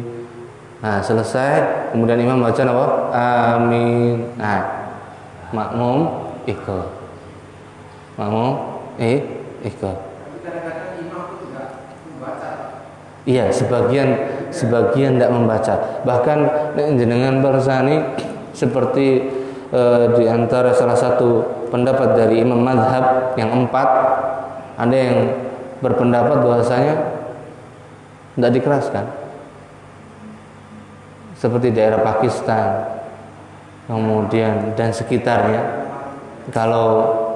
Nah, selesai, kemudian imam baca apa? Amin. Nah, makmum ikut. Ikut. Kadang-kadang imam itu tidak membaca. Iya, sebagian tidak membaca. Bahkan jenengan barsani seperti di antara salah satu pendapat dari imam mazhab yang 4, ada yang berpendapat bahwasanya tidak dikeraskan. Seperti daerah Pakistan, kemudian dan sekitarnya, kalau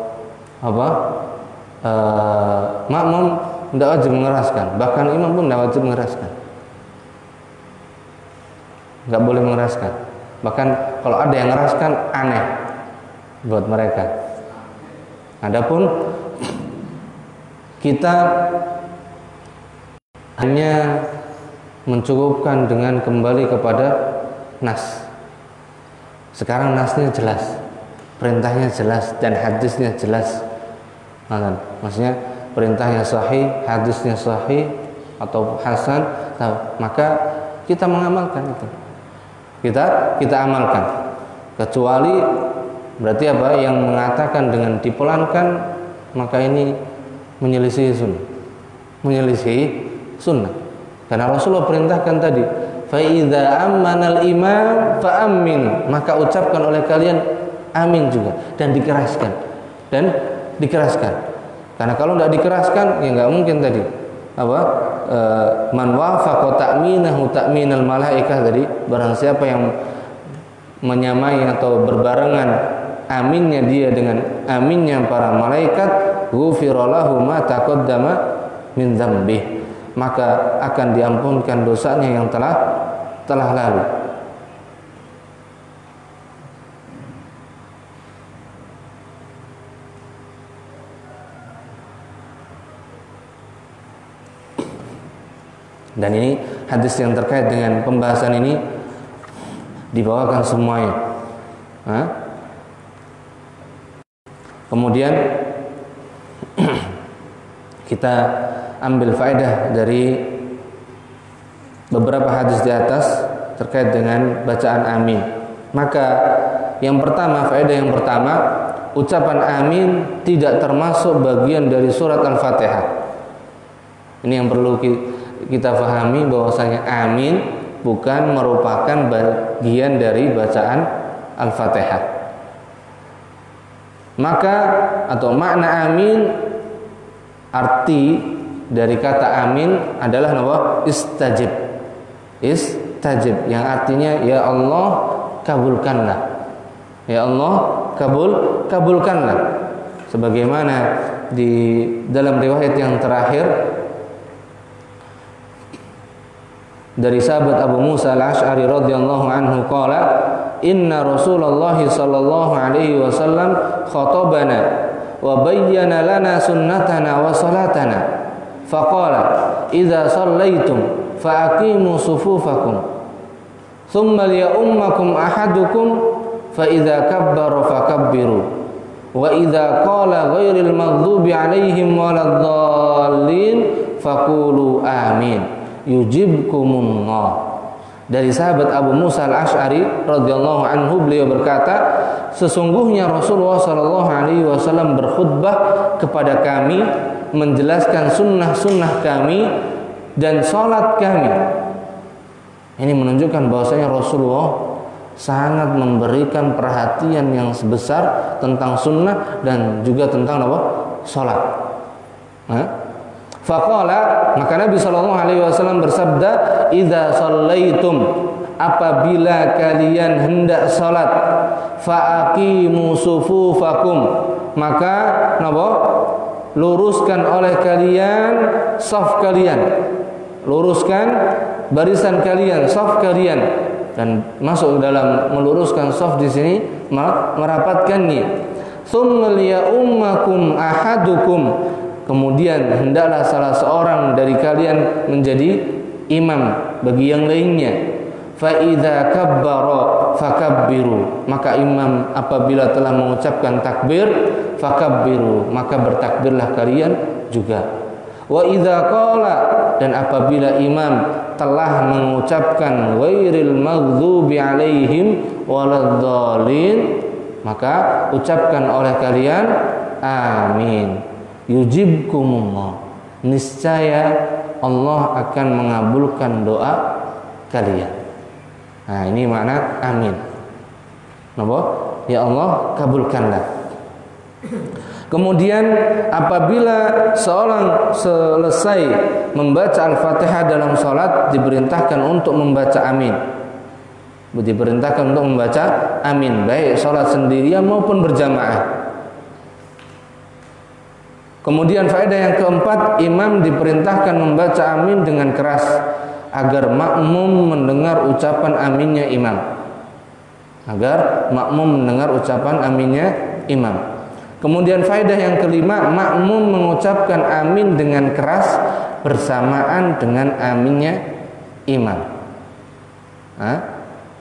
makmum tidak wajib mengeraskan, bahkan imam pun tidak wajib mengeraskan, nggak boleh mengeraskan. Bahkan kalau ada yang mengeraskan aneh buat mereka. Adapun kita hanya mencukupkan dengan kembali kepada nas. Sekarang nasnya jelas, perintahnya jelas dan hadisnya jelas. Maksudnya perintahnya sahih, hadisnya sahih atau hasan, maka kita mengamalkan itu. Kita amalkan. Kecuali berarti apa? Yang mengatakan dengan dipelankan, maka ini menyelisihi sunnah. Karena Rasulullah perintahkan tadi, fa idza ammanal imam fa amin, maka ucapkan oleh kalian amin juga dan dikeraskan. Karena kalau tidak dikeraskan ya nggak mungkin tadi man wafaqa ta'minahu ta'minal malaikah, tadi barang siapa yang menyamai atau berbarengan aminnya dia dengan aminnya para malaikat, ghufira lahu ma taqaddama min dzambih, maka akan diampunkan dosanya yang telah lalu. Dan ini hadis yang terkait dengan pembahasan ini dibawakan semuanya. Kemudian kita ambil faedah dari beberapa hadis di atas terkait dengan bacaan amin. Maka yang pertama, faedah yang pertama, ucapan amin tidak termasuk bagian dari surat Al-Fatihah. Ini yang perlu kita pahami, bahwasanya amin bukan merupakan bagian dari bacaan Al-Fatihah. Maka atau makna amin, arti dari kata amin adalah istajib. Istajib yang artinya ya Allah kabulkanlah. Ya Allah kabulkanlah. Sebagaimana di dalam riwayat yang terakhir dari sahabat Abu Musa Al-Asy'ari radhiyallahu anhu qala inna Rasulullah sallallahu alaihi wasallam khatabana wa bayyana lana sunnatana wa salatana faqala idza shallaitum fa aqimu sufufakum thumma liya'ummakum ahadukum fa idza kabbara fakabbiru wa idza qala ghairil maghdubi alaihim waladdallin faqulu amin yujibkumullah. Dari sahabat Abu Musa Al-Asy'ari radhiyallahu anhu, beliau berkata, sesungguhnya Rasulullah sallallahu alaihi wasallam berkhutbah kepada kami, menjelaskan sunnah-sunnah kami dan salat kami. Ini menunjukkan bahwasanya Rasulullah sangat memberikan perhatian yang sebesar tentang sunnah dan juga tentang salat. Faqala, maka Nabi sallallahu alaihi wasallam bersabda, idza shallaitum, apabila kalian hendak salat, faaqimu sufufakum, maka luruskan oleh kalian saf kalian, luruskan barisan kalian, saf kalian. Dan masuk dalam meluruskan saf di sini merapatkannya. Tsumma liya'ummakum ahadukum, kemudian hendaklah salah seorang dari kalian menjadi imam bagi yang lainnya. Fa idza kabbara fakabbiru, maka imam apabila telah mengucapkan takbir, fakabbiru, maka bertakbirlah kalian juga. Wa idza qala, dan apabila imam telah mengucapkan ghairil maghdubi alaihim waladdallin, maka ucapkan oleh kalian amin. Yujibkumullah, niscaya Allah akan mengabulkan doa kalian. Nah, ini makna amin. Ya Allah kabulkanlah. Kemudian apabila seorang selesai membaca Al-Fatihah dalam salat, diperintahkan untuk membaca amin. Diperintahkan untuk membaca amin, baik salat sendirian maupun berjamaah. Kemudian faedah yang keempat, imam diperintahkan membaca amin dengan keras agar makmum mendengar ucapan aminnya imam. Agar makmum mendengar ucapan aminnya imam. Kemudian faedah yang kelima, makmum mengucapkan amin dengan keras bersamaan dengan aminnya imam.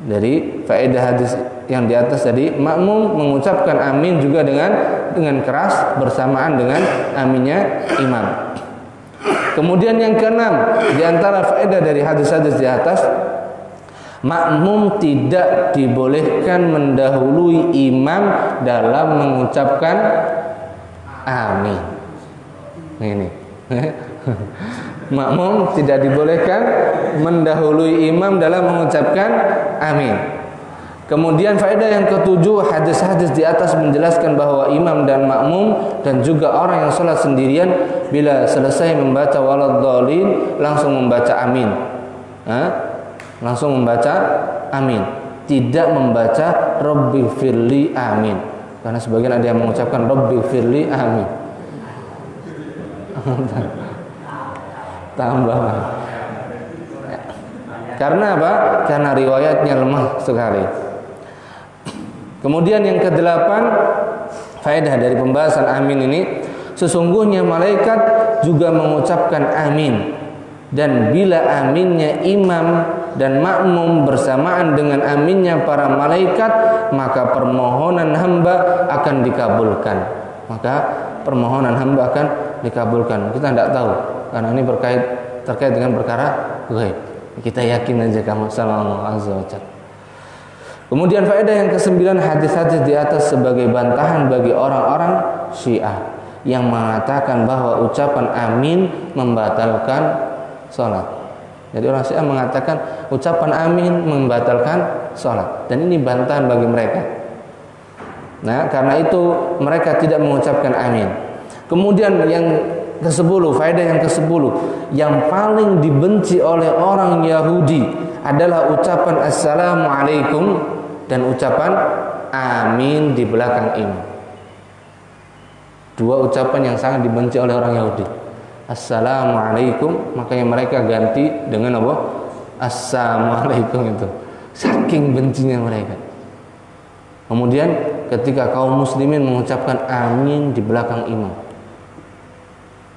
Dari faedah hadis yang di atas tadi, makmum mengucapkan amin juga dengan keras bersamaan dengan aminnya imam. Kemudian yang keenam, di antara faedah dari hadis-hadis di atas, makmum tidak dibolehkan mendahului imam dalam mengucapkan amin. Ini. Makmum tidak dibolehkan mendahului imam dalam mengucapkan amin. Kemudian faedah yang ketujuh, hadis-hadis di atas menjelaskan bahwa imam dan makmum dan juga orang yang sholat sendirian bila selesai membaca waladhdallin langsung membaca amin. Langsung membaca amin, tidak membaca rabbighfirli amin. Karena sebagian ada yang mengucapkan rabbighfirli amin. Tambah. Karena apa? Karena riwayatnya lemah sekali. Kemudian yang kedelapan, faedah dari pembahasan amin ini, sesungguhnya malaikat juga mengucapkan amin. Dan bila aminnya imam dan makmum bersamaan dengan aminnya para malaikat, maka permohonan hamba akan dikabulkan. Maka permohonan hamba akan dikabulkan. Kita tidak tahu, karena ini terkait dengan perkara ghaib. Kita yakin aja sama Allah Azza wa Jalla. Kemudian faedah yang kesembilan, hadis-hadis di atas sebagai bantahan bagi orang-orang Syiah yang mengatakan bahwa ucapan amin membatalkan sholat. Jadi orang Syiah mengatakan ucapan amin membatalkan sholat, dan ini bantahan bagi mereka. Nah, karena itu mereka tidak mengucapkan amin. Kemudian yang ke-10, faedah yang ke-10, yang paling dibenci oleh orang Yahudi adalah ucapan assalamualaikum dan ucapan amin di belakang imam. Dua ucapan yang sangat dibenci oleh orang Yahudi. Assalamualaikum, makanya mereka ganti dengan apa? Assalamualaikum itu. Saking bencinya mereka. Kemudian ketika kaum muslimin mengucapkan amin di belakang imam,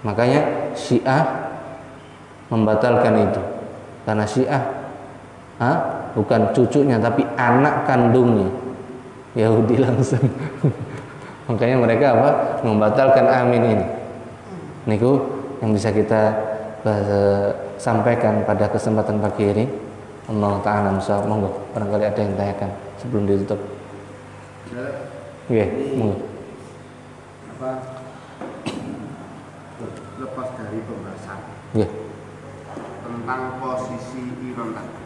makanya Syiah membatalkan itu. Karena Syiah bukan cucunya tapi anak kandungnya Yahudi langsung. Makanya mereka membatalkan amin ini. Niku yang bisa kita sampaikan pada kesempatan pagi ini. Allah Ta'ala insyaallah, monggo barangkali ada yang tanyakan sebelum ditutup. Oke, monggo. Lepas dari pembahasan tentang posisi imam tadi.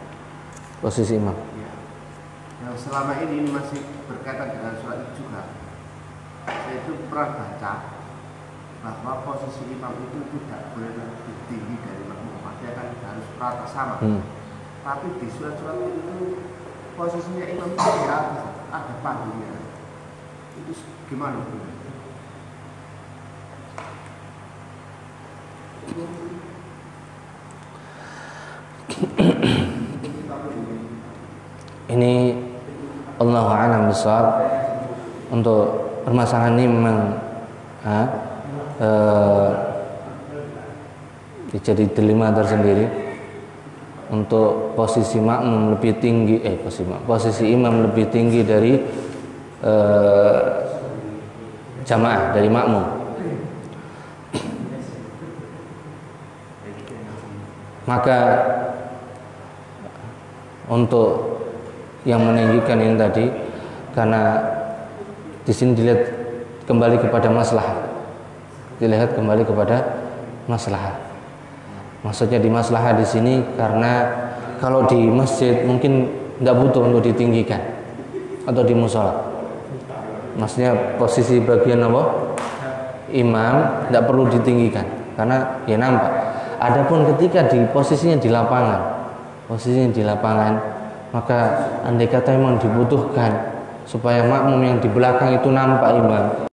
Posisi imam. Ya. Yang selama ini masih berkaitan dengan sholat itu juga. Saya itu pernah baca bahwa posisi imam itu tidak boleh lebih tinggi dari makmum, artinya kan harus rata sama. Tapi di surat-surat itu posisinya imam itu ada panggungnya. Itu gimana? Ini Allahu a'lam bishawab. Untuk permasalahan ini memang jadi dilema tersendiri. Untuk posisi makmum lebih tinggi, posisi imam lebih tinggi dari jamaah, dari makmum. Maka untuk yang meninggikan ini tadi, karena di sini dilihat kembali kepada maslahat. Dilihat kembali kepada maslahat. Maksudnya di maslahat di sini karena kalau di masjid mungkin nggak butuh untuk ditinggikan atau di musola. Maksudnya posisi bagian imam tidak perlu ditinggikan karena ya nampak. Adapun ketika di posisinya di lapangan, maka andai kata memang dibutuhkan supaya makmum yang di belakang itu nampak imam,